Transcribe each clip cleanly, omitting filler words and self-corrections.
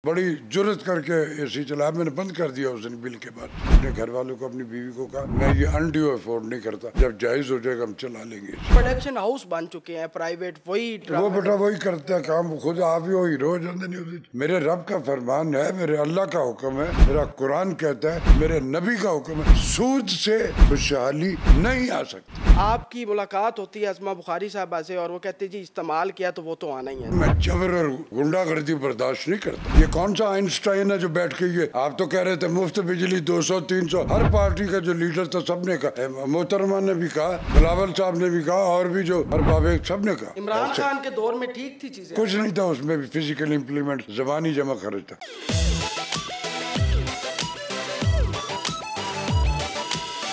बड़ी जुर्रत करके एसी चलाया। मैंने बंद कर दिया उस दिन बिल के बाद। अपने घर वालों को, अपनी बीवी को कहा मैं ये अनड्यू अफोर्ड नहीं करता, जब जायज हो जाएगा हम चला लेंगे। प्रोडक्शन हाउस बन चुके हैं प्राइवेट, वो बेटा वही करते हैं काम, खुद आप ही हो हीरो नहीं। मेरे रब का फरमान है, मेरे अल्लाह का हुक्म है, मेरा कुरान कहता है, मेरे नबी का हुक्म है, सूद से खुशहाली नहीं आ सकती। आपकी मुलाकात होती है अज़मा बुखारी साहबा से और वो कहते जी इस्तेमाल किया तो वो तो आना ही है। मैं जबर और गुंडागर्दी बर्दाश्त नहीं करता। ये कौन सा आइंस्टाइन है जो बैठ के ये आप तो कह रहे थे मुफ्त बिजली 200-300, हर पार्टी का जो लीडर था सबने कहा, मोहतरमा ने भी कहा, बिलावल साहब ने भी कहा, और भी जो अरबाब सबने कहा। इमरान खान के दौर में ठीक थी चीजें, कुछ नहीं था उसमें भी, फिजिकल इम्प्लीमेंट जबानी जमा खर्च था।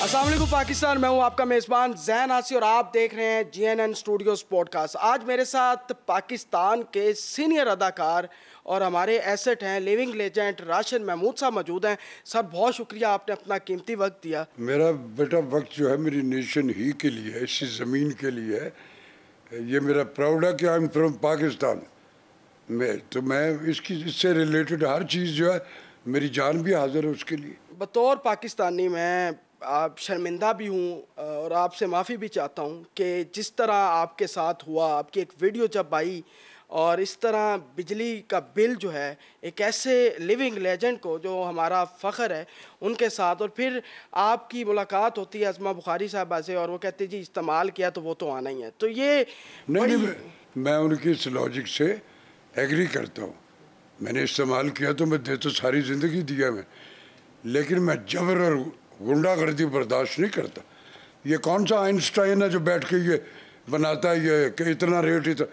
अस्सलाम वालेकुम पाकिस्तान, मैं हूं आपका मेज़बान ज़ैन आसी और आप देख रहे हैं GNN स्टूडियोज़ पॉडकास्ट। आज मेरे साथ पाकिस्तान के सीनियर अदाकार और हमारे एसेट हैं, लिविंग लेजेंड राशिद महमूद साहब मौजूद हैं। सर बहुत शुक्रिया, आपने अपना कीमती वक्त दिया। मेरा बेटा वक्त जो है मेरी नेशन ही के लिए है, इसी ज़मीन के लिए है। ये मेरा प्राउड है कि आई एम फ्रॉम पाकिस्तान। मैं इससे रिलेटेड हर चीज़ जो है, मेरी जान भी हाजिर है उसके लिए। बतौर पाकिस्तानी मैं आप शर्मिंदा भी हूँ और आपसे माफ़ी भी चाहता हूँ कि जिस तरह आपके साथ हुआ, आपकी एक वीडियो जब आई और इस तरह बिजली का बिल जो है एक ऐसे लिविंग लेजेंड को जो हमारा फ़ख्र है उनके साथ, और फिर आपकी मुलाकात होती है अज़मा बुखारी साहबा से और वो कहते जी इस्तेमाल किया तो वो तो आना ही है। तो ये नहीं, मैं उनकी इस लॉजिक से एग्री करता हूँ। मैंने इस्तेमाल किया तो मैं दे तो सारी ज़िंदगी दिया मैं, लेकिन मैं जबर और गुंडागर्दी बर्दाश्त नहीं करता। ये कौन सा आइंस्टाइन है जो बैठ के ये बनाता है ये कि इतना रेट इतना।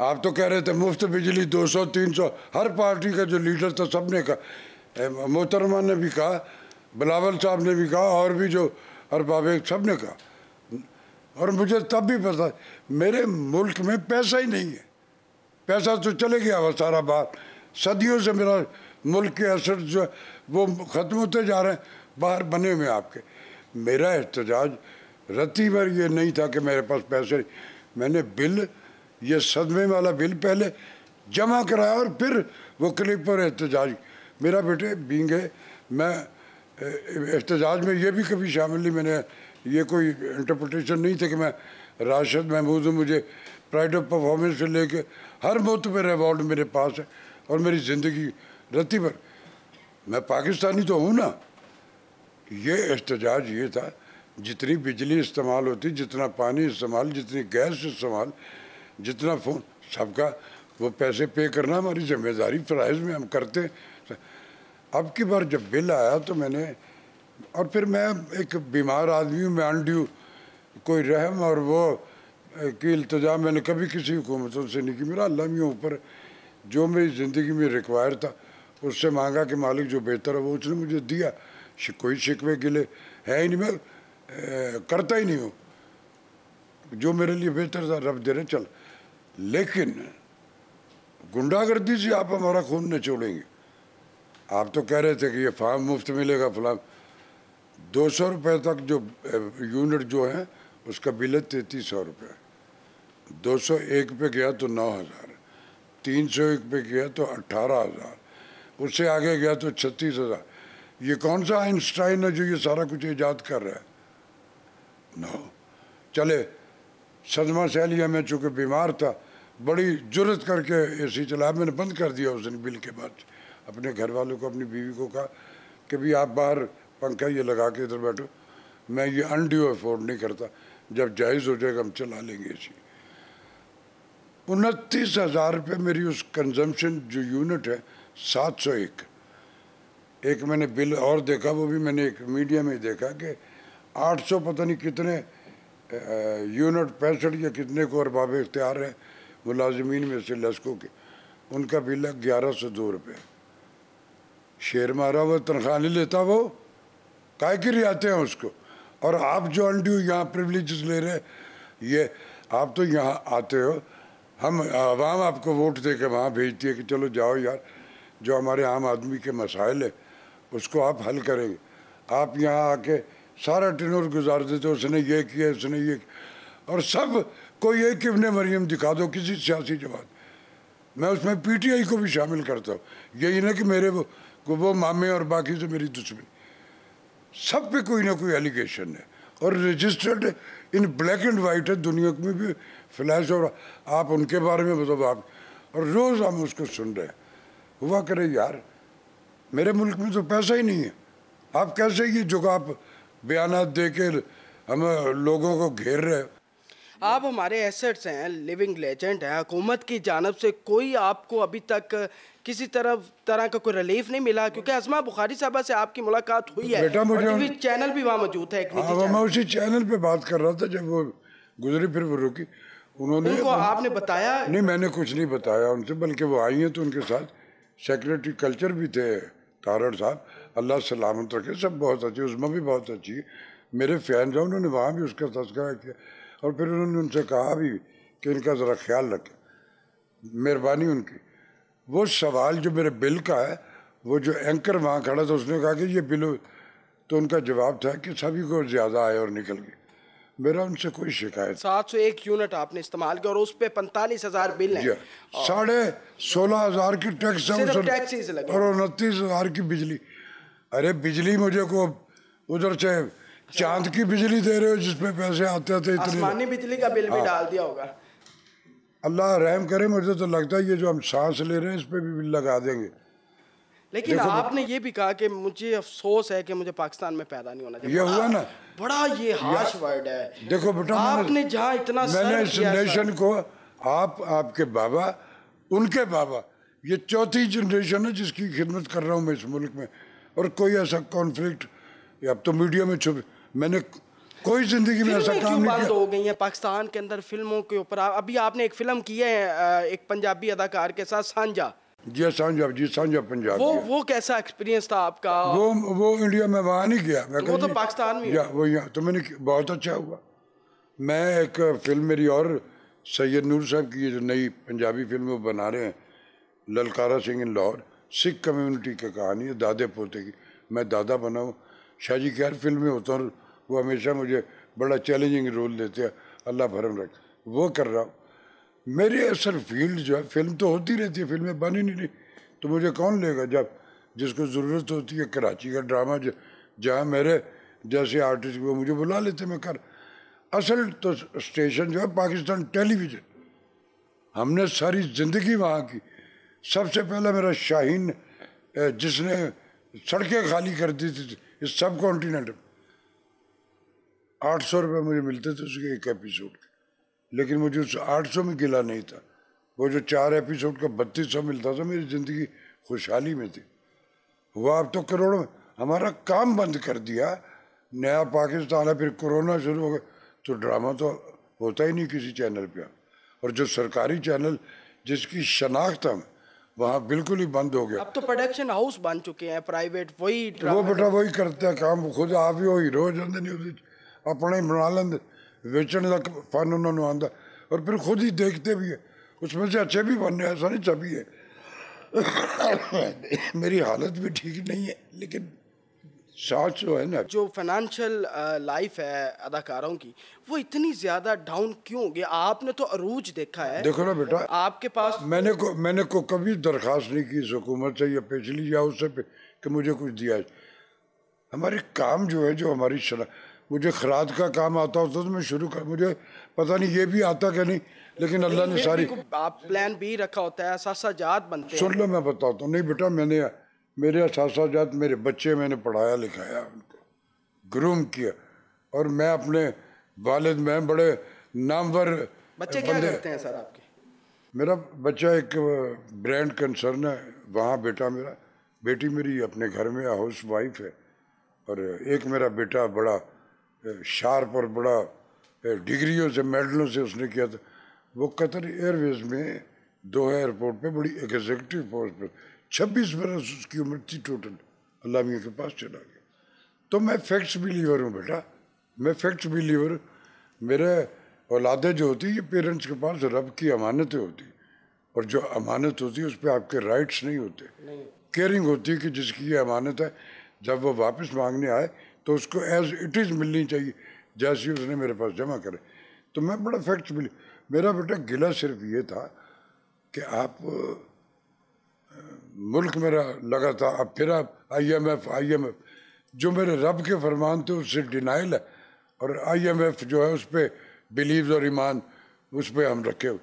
आप तो कह रहे थे मुफ्त बिजली 200-300, हर पार्टी का जो लीडर था सबने कहा, मोहतरमा ने भी कहा, बिलावल साहब ने भी कहा, और भी जो अरबाब सब ने कहा। और मुझे तब भी पता मेरे मुल्क में पैसा ही नहीं है। पैसा तो चले गया वो सारा बाहर। सदियों से मेरा मुल्क के असर जो वो ख़त्म होते जा रहे हैं, बाहर बने हुए आपके। मेरा एहतजाज रत्ती भर ये नहीं था कि मेरे पास पैसे नहीं। मैंने बिल, ये सदमे वाला बिल पहले जमा कराया और फिर वो क्लिप पर एहतजाज। मेरा बेटे बींगे, मैं एहतजाज में ये भी कभी शामिल नहीं। मैंने ये कोई इंटरप्रटेशन नहीं था कि मैं राशिद महमूद हूँ, मुझे प्राइड ऑफ परफॉर्मेंस से लेके हर मोतबर अवार्ड मेरे पास है और मेरी ज़िंदगी रत्ती भर। मैं पाकिस्तानी तो हूँ ना। ये एहतजाज ये था, जितनी बिजली इस्तेमाल होती, जितना पानी इस्तेमाल, जितनी गैस इस्तेमाल, जितना फ़ोन, सबका वो पैसे पे करना हमारी ज़िम्मेदारी, फ़राइज़ में हम करते। अब की बार जब बिल आया तो मैंने, और फिर मैं एक बीमार आदमी हूँ, मैं अनड्यू कोई रहम और वो की इल्तिजा मैंने कभी किसी हुकूमतों से नहीं की। मेरा अल्लाह में ऊपर जो मेरी ज़िंदगी में रिक्वायर था उससे मांगा कि मालिक जो बेहतर है वो उसने मुझे दिया। कोई शिकवे गिले है ही नहीं, मैं करता ही नहीं हूँ। जो मेरे लिए बेहतर था रब दे रहे चल। लेकिन गुंडागर्दी से आप हमारा खून निचोड़ेंगे। आप तो कह रहे थे कि ये फार्म मुफ्त मिलेगा फलां। 200 रुपये तक जो यूनिट जो है उसका बिल है 3300 रुपये। 201 पे गया तो 9000, 301 पे गया तो 18000, उससे आगे गया तो 36000। ये कौन सा आइंस्टाइन है जो ये सारा कुछ ईजाद कर रहा है? नो। चले, सदमा सह लिया। मैं चूँकि बीमार था, बड़ी जुर्रत करके एसी चलाया। मैंने बंद कर दिया उस दिन बिल के बाद। अपने घर वालों को, अपनी बीवी को कहा कि भी आप बाहर पंखा ये लगा के इधर बैठो, मैं ये अनड्यू अफोर्ड नहीं करता, जब जायज़ हो जाएगा हम चला लेंगे एसी। 29,000 रुपये मेरी उस कंजम्पशन जो यूनिट है 701। एक मैंने बिल और देखा, वो भी मैंने एक मीडिया में देखा कि 800 पता नहीं कितने यूनिट 65 या कितने को अरबाब इख्तियार है मुलाजमीन में से लस्कों के, उनका बिल है 1102 रुपये। शेर मारा हुआ तनख्वाह नहीं लेता वो, काय के लिए आते हैं उसको। और आप जो अनड्यू यहाँ प्रिविलेजेस ले रहे, ये आप तो यहाँ आते हो, हम आवाम आपको वोट दे के वहाँ भेजती है कि चलो जाओ यार, जो हमारे आम आदमी के मसाइल है उसको आप हल करेंगे। आप यहाँ आके सारा टिनोर गुजार देते हो, उसने ये किया, उसने ये, और सब कोई एक इब्ने मरियम दिखा दो किसी सियासी जमात। मैं उसमें पीटीआई को भी शामिल करता हूँ। यही ना कि मेरे वो मामे और बाकी से मेरी दुश्मनी, सब पे कोई ना कोई एलिगेशन है और registered in black and white है, दुनिया में भी फ्लैश। और आप उनके बारे में बताओ आप, और रोज़ हम उसको सुन रहे हैं। हुआ करे यार, मेरे मुल्क में तो पैसा ही नहीं है, आप कैसे ये जो आप बयानात दे के हम लोगों को घेर रहे हो। आप हमारे एसेट्स हैं, लिविंग लेजेंड है। हुकूमत की जानब से कोई आपको अभी तक किसी तरह का कोई रिलीफ नहीं मिला? क्योंकि अज़मा बुखारी साहबा से आपकी मुलाकात हुई है, बेटा मुझे टीवी चैनल भी वहाँ मौजूद है, एक निजी मैं चैनल। उसी चैनल पे बात कर रहा था जब वो गुजरी, फिर वो रुकी। उन्होंने उनको आपने बताया? नहीं, मैंने कुछ नहीं बताया उनसे, बल्कि वो आई हैं तो उनके साथ सेक्रेटरी कल्चर भी थे तारड़ साहब, अल्लाह सलामत रखे, सब बहुत अच्छे, उज़मा भी बहुत अच्छी है, मेरे फैन जो, उन्होंने वहाँ भी उसका तस्करा किया। और फिर उन्होंने उनसे कहा भी कि इनका ज़रा ख्याल रखें, मेहरबानी उनकी। वो सवाल जो मेरे बिल का है, वो जो एंकर वहाँ खड़ा था उसने कहा कि ये बिल, तो उनका जवाब था कि सभी को ज़्यादा आए और निकल गए। मेरा उनसे कोई शिकायत। 701 यूनिट आपने इस्तेमाल किया और उस पे 45,000 बिल है, 16,500 की टैक्स है और 29,000 की बिजली। अरे बिजली मुझे को उधर से चांद की बिजली दे रहे हो जिसपे पैसे आते थे इतने। आसमानी बिजली का बिल भी डाल दिया होगा। अल्लाह रहम करे, मुझे तो लगता है ये जो हम सांस ले रहे हैं इस पे भी बिल लगा देंगे। लेकिन आपने ये भी कहा कि मुझे अफसोस है कि मुझे पाकिस्तान में पैदा नहीं होना चाहिए। ये हुआ ना, बड़ा ये हार्श वर्ड है। देखो बेटा, आपने जहाँ इतना मैंने इस नेशन को, आपके बाबा, उनके बाबा, ये चौथी जनरेशन है जिसकी खिदमत कर रहा हूँ मैं इस मुल्क में। और कोई ऐसा कॉन्फ्लिक्ट, अब तो मीडिया में छुप, मैंने कोई जिंदगी में ऐसा काम नहीं बंद किया। हो गई है पाकिस्तान के अंदर फिल्मों के ऊपर? अभी आपने एक फिल्म की है एक पंजाबी अदाकार के साथ, सांझा। जी सांझा पंजाब। वो कैसा एक्सपीरियंस था आपका? वो इंडिया में वहाँ नहीं गया, मैं वो तो पाकिस्तान में या वो यहाँ तो मैंने बहुत अच्छा हुआ। मैं एक फिल्म मेरी और सैयद नूर साहब की, जो नई पंजाबी फिल्म वो बना रहे हैं, ललकारा सिंह इन लाहौर, सिख कम्युनिटी की कहानी है, दादे पोते की। मैं दादा बना हूँ, शाहजी खैर फिल्म में होता हूँ, वो हमेशा मुझे बड़ा चैलेंजिंग रोल देते हैं, अल्लाह भरम रख, वो कर रहा हूँ। मेरी असल फील्ड जो है, फिल्म तो होती रहती है, फिल्में बन ही नहीं रही, तो मुझे कौन लेगा जब जिसको ज़रूरत होती है। कराची का ड्रामा जहाँ मेरे जैसे आर्टिस्ट वो मुझे बुला लेते, मैं कर। असल तो स्टेशन जो है पाकिस्तान टेलीविज़न, हमने सारी ज़िंदगी वहाँ की। सबसे पहला मेरा शाहीन, जिसने सड़कें खाली कर दी थी इस सब कॉन्टिनेंट में, 800 रुपये मुझे मिलते थे उसके एक एपिसोड के, लेकिन मुझे उस 800 में गिला नहीं था। वो जो 4 एपिसोड का 3200 मिलता था, मेरी ज़िंदगी खुशहाली में थी। हुआ अब तो करोड़ों में। हमारा काम बंद कर दिया, नया पाकिस्तान है, फिर कोरोना शुरू हो गया, तो ड्रामा तो होता ही नहीं किसी चैनल पे। और जो सरकारी चैनल जिसकी शनाख्त हम, वहाँ बिल्कुल ही बंद हो गया। अब तो प्रोडक्शन हाउस बन चुके हैं प्राइवेट, वही वो बेटा वही करते हैं काम, खुद आप ही हो हीरो जाते नहीं, अपना ही बना लेंगे, बेचने का फन उन्होंने आंदा, और फिर खुद ही देखते भी है, उसमें से अच्छे भी बनने, ऐसा नहीं सभी है। मेरी हालत भी ठीक नहीं है, लेकिन साथ जो है ना, जो फाइनेंशियल लाइफ है अदाकारों की, वो इतनी ज़्यादा डाउन क्यों हो गई? आपने तो अरूज देखा है। देखो ना बेटा, आपके पास मैंने को कभी दरख्वास्त नहीं की इस हुकूमत से या पिछली या उससे पे कि मुझे कुछ दिया है। हमारे काम जो है, जो हमारी मुझे खराद का काम आता होता तो मैं शुरू कर, मुझे पता नहीं ये भी आता कि नहीं, लेकिन अल्लाह ने सारी, आप प्लान भी रखा होता है, असासाजात बनते हैं। सुन लो मैं बताता हूँ। नहीं बेटा, मेरे असासाजात, मेरे बच्चे मैंने पढ़ाया लिखाया, उनको ग्रूम किया, और मैं अपने वालिद में बड़े नामवर बच्चे क्या करते हैं सर आपके? मेरा बच्चा एक ब्रांड कंसर्न है वहाँ, बेटी मेरी अपने घर में हाउस वाइफ है, और एक मेरा बेटा बड़ा शार्प और बड़ा डिग्रियों से, मेडलों से उसने किया था। वो कतर एयरवेज में दोहा एयरपोर्ट पे बड़ी एग्जीक्यूटिव पोस्ट पर, 26 बरस उसकी उम्र थी टोटल, अल्लाह मियाँ के पास चला गया। तो मैं फैक्ट्स बिलीवर हूँ बेटा, मैं फैक्ट्स बिलीवर। मेरे औलादे जो होती है, ये पेरेंट्स के पास रब की अमानतें होती, और जो अमानत होती है उस पर आपके राइट्स नहीं होते, केयरिंग होती है कि जिसकी ये अमानत है, जब वो वापस मांगने आए तो उसको एज इट इज़ मिलनी चाहिए, जैसी उसने मेरे पास जमा करे। तो मैं बड़ा फैक्ट्स बिलीव। मेरा बेटा गिला सिर्फ ये था कि आप मुल्क मेरा लगा था, अब फिर आप IMF जो मेरे रब के फरमान थे उससे डिनाइल है, और IMF जो है उस पर बिलीव और ईमान उस पर हम रखे हुए।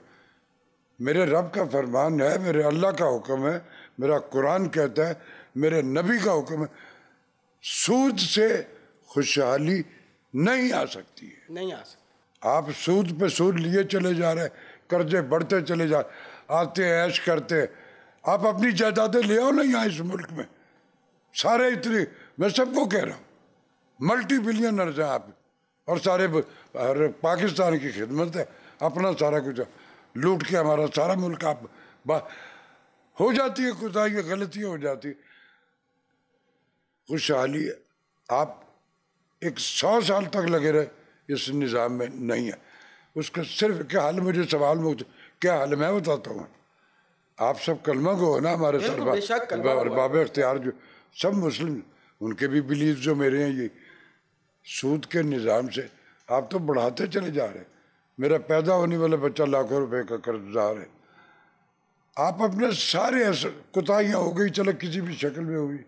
मेरे रब का फरमान है, मेरे अल्लाह का हुक्म है, मेरा कुरान कहता है, मेरे नबी का हुक्म है, सूद से खुशहाली नहीं आ सकती है। नहीं आ सकती। आप सूद पे सूद लिए चले जा रहे, कर्जे बढ़ते चले जा, आते ऐश करते। आप अपनी जायदादें ले आओ ना यहाँ इस मुल्क में, सारे इतने, मैं सबको कह रहा हूँ, मल्टी बिलियनर्स हैं आप, और सारे पाकिस्तान की खिदमत है, अपना सारा कुछ लूट के हमारा सारा मुल्क आप हो जाती है, कोताही गलतियाँ हो जाती। खुशहाली आप 100 साल तक लगे रहे इस निज़ाम में नहीं है। उसका सिर्फ क्या हाल, मुझे सवाल में क्या हाल मैं बताता हूँ। आप सब कलमा को हो ना, हमारे सरबाब और बाबे अख्तियार जो सब मुस्लिम, उनके भी बिलीव जो मेरे हैं, ये सूद के निज़ाम से आप तो बढ़ाते चले जा रहे। मेरा पैदा होने वाला बच्चा लाखों रुपए का कर्जदार है। आप अपने सारे कोताहियाँ हो गई, चलो किसी भी शक्ल में हुई,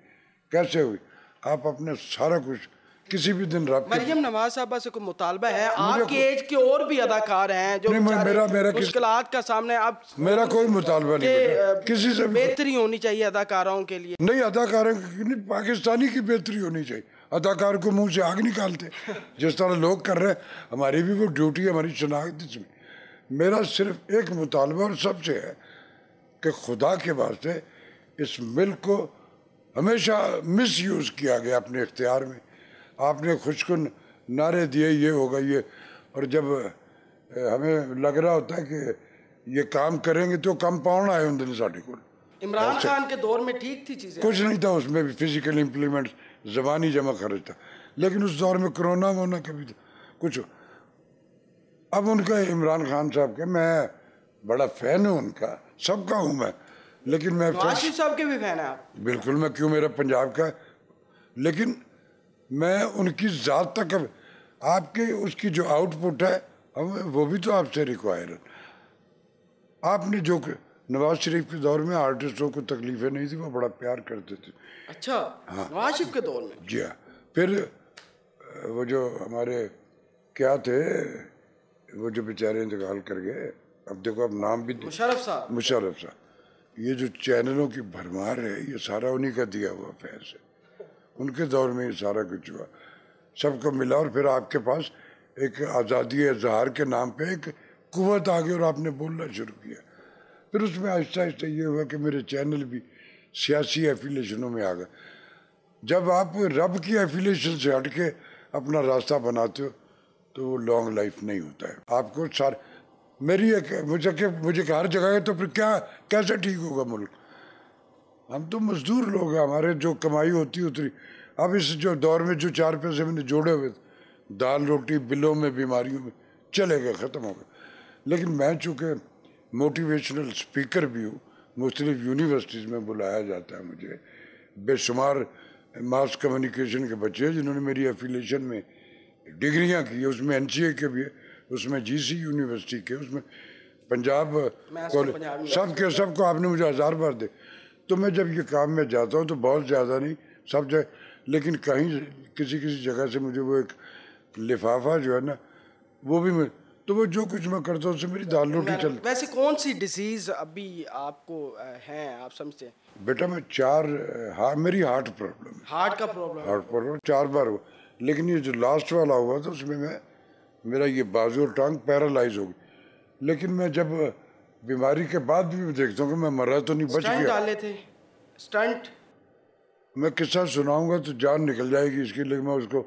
कैसे हुई, आप अपने सारा कुछ किसी भी दिन रब मरियम नवाज साहबा से कोई मुतालबा है? आपके एज के और भी अदाकार हैं जो मुश्किलात का सामने, आप मेरा कोई मुतालबा नहीं बेटा, किसी से बेहतरी होनी चाहिए अदाकारों के लिए। नहीं, अदाकारों की पाकिस्तानी की बेहतरी होनी चाहिए। अदाकार को मुंह से आग निकालते जिस तरह लोग कर रहे हैं, हमारी भी वो ड्यूटी है, हमारी शनाख्त इसमें। मेरा सिर्फ एक मुतालबा और सबसे है कि खुदा के वास्ते इस मिल्क को हमेशा मिस यूज़ किया गया अपने इख्तियार में। आपने खुशकुन नारे दिए, ये होगा ये, और जब हमें लग रहा होता है कि ये काम करेंगे तो कंपाउंड आए होंगे साढ़े को। इमरान खान के दौर में ठीक थी चीज़ें, कुछ नहीं था उसमें भी, फिजिकल इम्प्लीमेंट ज़बानी जमा खर्च था, लेकिन उस दौर में कोरोना वोना कभी था कुछ। अब उनका इमरान खान साहब के मैं बड़ा फ़ैन हूँ, उनका सबका हूँ मैं, लेकिन मैं नवाज साहब के भी फ़ैन है आप? बिल्कुल, मैं क्यों, मेरा पंजाब का, लेकिन मैं उनकी ज़ात तक आपके उसकी जो आउटपुट है वो भी तो आपसे रिक्वायर है। आपने जो नवाज शरीफ के दौर में आर्टिस्टों को तकलीफें नहीं थी, वो बड़ा प्यार करते थे। अच्छा, हाँ, नवाज शरीफ के दौर में? जी हाँ। फिर वो जो हमारे क्या थे, वो जो बेचारे इंतकाल कर गए, अब देखो अब नाम भी मुशर्रफ साहब। ये जो चैनलों की भरमार है, ये सारा उन्हीं का दिया हुआ फैज है। उनके दौर में ये सारा कुछ हुआ, सबको मिला, और फिर आपके पास एक आज़ादी इज़हार के नाम पे एक कुव्वत आ गई और आपने बोलना शुरू किया। फिर उसमें आहिस्ता आहिस्ता ये हुआ कि मेरे चैनल भी सियासी एफिलेशनों में आ गए। जब आप रब की एफिलेशन से हट के अपना रास्ता बनाते हो तो वो लॉन्ग लाइफ नहीं होता है। आपको सार मेरी एक मुझे हर जगह है, तो फिर क्या कैसे ठीक होगा मुल्क? हम तो मजदूर लोग हैं, हमारे जो कमाई होती उतरी। अब इस जो दौर में जो 4 पैसे मैंने जोड़े हुए थे, दाल रोटी बिलों में बीमारियों में चले गए, ख़त्म हो गए। लेकिन मैं चूँकि मोटिवेशनल स्पीकर भी हूँ, मुख्तलिफ यूनिवर्सिटीज़ में बुलाया जाता है मुझे, बेशुमार मास कम्युनिकेशन के बच्चे हैं जिन्होंने मेरी एफिलेशन में डिग्रियाँ की है, उसमें NCA के भी है, उसमें GC यूनिवर्सिटी के, उसमें पंजाब कॉलेज, सबको आपने मुझे 1000 बार दे। तो मैं जब ये काम में जाता हूँ तो बहुत ज़्यादा नहीं, सब जगह, लेकिन कहीं किसी जगह से मुझे वो एक लिफाफा जो है ना, वो भी तो वो जो कुछ मैं करता हूँ उससे मेरी दाल रोटी चल। वैसे कौन सी डिजीज़ अभी आपको है, आप समझते हैं? बेटा मैं मेरी हार्ट प्रॉब्लम है। हार्ट प्रॉब्लम 4 बार हुआ, लेकिन ये जो लास्ट वाला हुआ था उसमें मेरा ये बाजू और टांग पैरालाइज हो गई। लेकिन मैं जब बीमारी के बाद भी देखता हूँ कि मैं मरा तो नहीं, बच गया। डाले थे स्टंट, मैं किस्सा सुनाऊंगा तो जान निकल जाएगी इसकी, लेकिन मैं उसको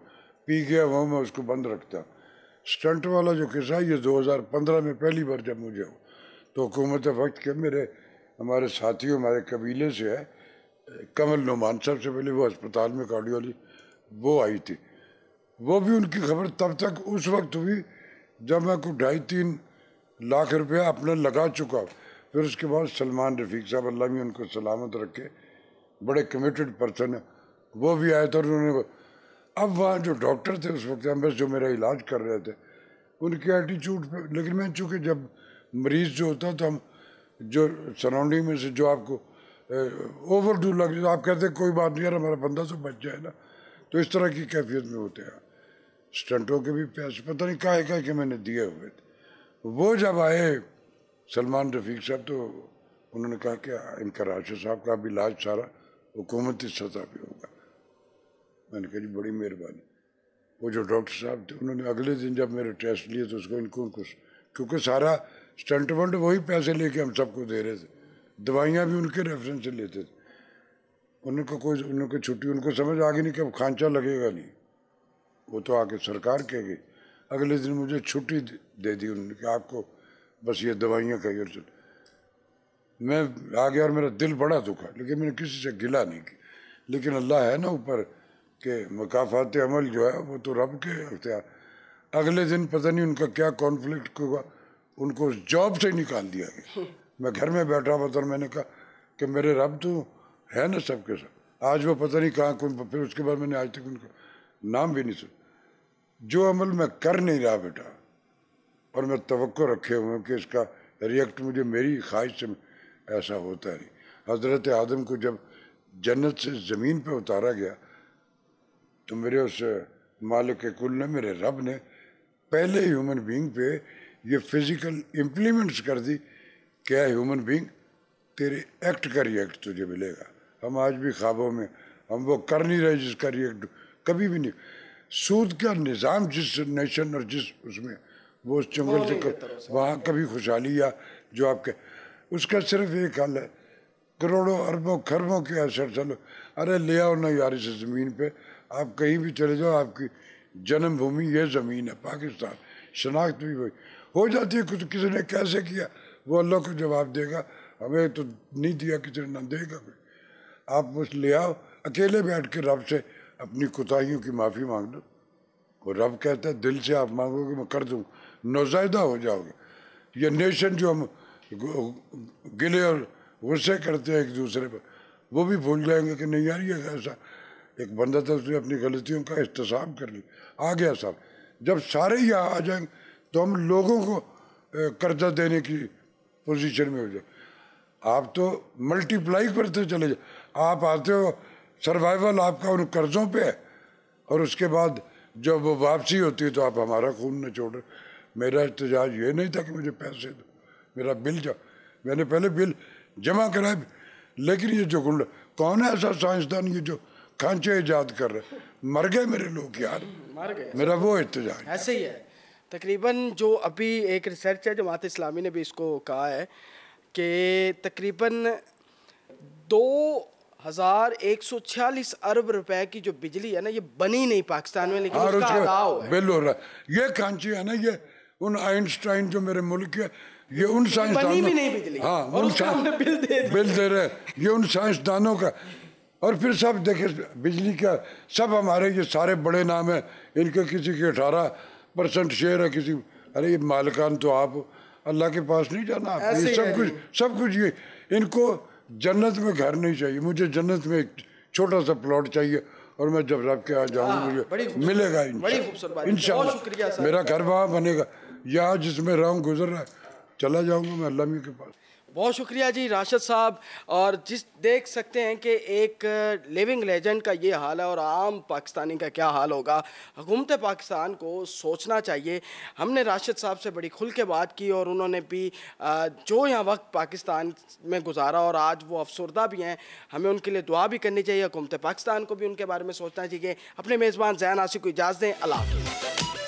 पी गया हुआ, मैं उसको बंद रखता। स्टंट वाला जो किस्सा ये 2015 में पहली बार जब मुझे हो, तो हुकूमत वक्त के हमारे साथियों, हमारे कबीले से है, कमल नुमान साहब से पहले वो अस्पताल में कार्डियोलॉजी वो आई थी। वो भी उनकी खबर तब तक उस वक्त हुई जब मैं को 2.5-3 लाख रुपया अपने लगा चुका। फिर उसके बाद सलमान रफ़ीक साहब, अल्लाह भी उनको सलामत रखे, बड़े कमिटेड पर्सन है, वो भी आए थे। और उन्होंने अब वहाँ जो डॉक्टर थे उस वक्त बस जो मेरा इलाज कर रहे थे, उनके एटीट्यूड पे, लेकिन मैं चूँकि जब मरीज़ जो होता तो हम जो सराउंडिंग में से जो आपको ओवर डू लग जाए, आप कहते हैं कोई बात नहीं यार हमारा बंदा तो बच जाए ना, तो इस तरह की कैफियत में होते हैं। स्टंटों के भी पैसे पता नहीं काहे काहे के मैंने दिए हुए थे। वो जब आए सलमान रफ़ीक साहब, तो उन्होंने कहा कि इनका राशिद साहब का भी इलाज सारा हुकूमती सतह पे होगा। मैंने कहा जी बड़ी मेहरबानी। वो जो डॉक्टर साहब थे उन्होंने अगले दिन जब मेरे टेस्ट लिए तो उसको इनको क्योंकि सारा स्टंट वंट वही पैसे लेके हम सबको दे रहे थे, दवाइयाँ भी उनके रेफरेंस से लेते थे। उनको छुट्टी उनको समझ आ गई नहीं कि अब खांचा लगेगा नहीं, वो तो आके सरकार कह गई। अगले दिन मुझे छुट्टी दे दी उन्होंने कि आपको बस ये दवाइयाँ खाइए और चल। मैं आ गया और मेरा दिल बड़ा दुखा, लेकिन मैंने किसी से गिला नहीं की। लेकिन अल्लाह है ना ऊपर के मकाफात अमल जो है वो तो रब के अख्तियार। अगले दिन पता नहीं उनका क्या कॉन्फ्लिक्ट हुआ, उनको जॉब से निकाल दिया गया। मैं घर में बैठा हुआ था और मैंने कहा कि मेरे रब तो है ना सबके साथ। आज वो पता नहीं कहाँ कौन, फिर उसके बाद मैंने आज तक उनका नाम भी नहीं सुना। जो अमल मैं कर नहीं रहा बेटा, और मैं तवक्को रखे हुए कि इसका रिएक्ट मुझे मेरी ख्वाहिश से ऐसा होता नहीं। हज़रत आदम को जब जन्नत से ज़मीन पे उतारा गया तो मेरे उस मालिक कुल ने, मेरे रब ने पहले ह्यूमन बीइंग पे ये फिज़िकल इम्प्लीमेंट्स कर दी। क्या ह्यूमन बीइंग तेरे एक्ट का रिएक्ट तुझे मिलेगा। हम आज भी ख्वाबों में हम वो कर नहीं रहे जिसका रिएक्ट कभी भी नहीं। सूद का निज़ाम जिस नेशन और जिस उसमें वो उस जंगल से वहाँ कभी खुशहाली या जो आपके, उसका सिर्फ एक हल है, करोड़ों अरबों खरबों के असर चलो, अरे ले आओ ना यार इस ज़मीन पे, आप कहीं भी चले जाओ, आपकी जन्मभूमि ये ज़मीन है पाकिस्तान, शनाख्त भी वही हो जाती है। कुछ किसी ने कैसे किया वो अल्लाह को जवाब देगा, हमें तो नहीं दिया किसी ने, ना देगा कोई। आप बस ले आओ, अकेले बैठ के रब से अपनी कोताहियों की माफ़ी मांग लो। और रब कहता है दिल से आप मांगोगे मैं कर दूँ, नौज़ायदा हो जाओगे। ये नेशन जो हम गिले और गुस्से करते हैं एक दूसरे पर, वो भी भूल जाएंगे कि नहीं यार ये ऐसा एक बंदा था, उसने अपनी गलतियों का एहतसाब कर लिया, आ गया सब। जब सारे यहाँ आ जाएंगे तो हम लोगों को कर्जा देने की पोजीशन में हो जाए। आप तो मल्टीप्लाई करते चले जाए। आप आते हो, सर्वाइवल आपका उन कर्जों पे है, और उसके बाद जब वो वापसी होती है तो आप हमारा खून न छोड़ रहे। मेरा एहतजाज ये नहीं था कि मुझे पैसे दो, मेरा बिल जाओ, मैंने पहले बिल जमा कराए। लेकिन ये जो गुंडा कौन है ऐसा साइंसदान ये जो खांचे ईजाद कर रहे, मर गए मेरे लोग यार, मर गए। मेरा वो एहतजाज ऐसे ही है। तकरीबन जो अभी एक रिसर्च है जमात इस्लामी ने भी इसको कहा है कि तकरीबन 2146 अरब रुपए की जो बिजली है ना ये बनी नहीं पाकिस्तान में, लेकिन उसका अदाव है, बिल हो रहा है। ये खांची है ना, ये उन आइंस्टाइन जो मेरे मुल्क के, ये उन साइंसदानों, भी नहीं बिजली, हाँ और उसका हमने बिल दे रहे, ये उन साइंसदानों का। और फिर सब देखे बिजली का सब हमारे ये सारे बड़े नाम है, इनके किसी के 18% शेयर है किसी। अरे ये मालिकान तो आप अल्लाह के पास नहीं जाना, आप ये सब कुछ ये, इनको जन्नत में घर नहीं चाहिए, मुझे जन्नत में एक छोटा सा प्लॉट चाहिए, और मैं जब रब के आ जाऊँगा मुझे मिलेगा इंशाअल्लाह। मेरा घर वहाँ बनेगा, यहाँ जिसमें रहूँ गुजर रहा है, चला जाऊँगा मैं अल्लाह के पास। बहुत शुक्रिया जी राशिद साहब। और जिस देख सकते हैं कि एक लिविंग लेजेंड का ये हाल है और आम पाकिस्तानी का क्या हाल होगा। हुकूमत पाकिस्तान को सोचना चाहिए। हमने राशिद साहब से बड़ी खुल के बात की और उन्होंने भी जो यहाँ वक्त पाकिस्तान में गुजारा और आज वो अफसरदा भी हैं, हमें उनके लिए दुआ भी करनी चाहिए। हुकूमत पाकिस्तान को भी उनके बारे में सोचना चाहिए। अपने मेज़बान ज़ैन आसिफ को इजाज़त दें। अल्लाह हाफ़िज़।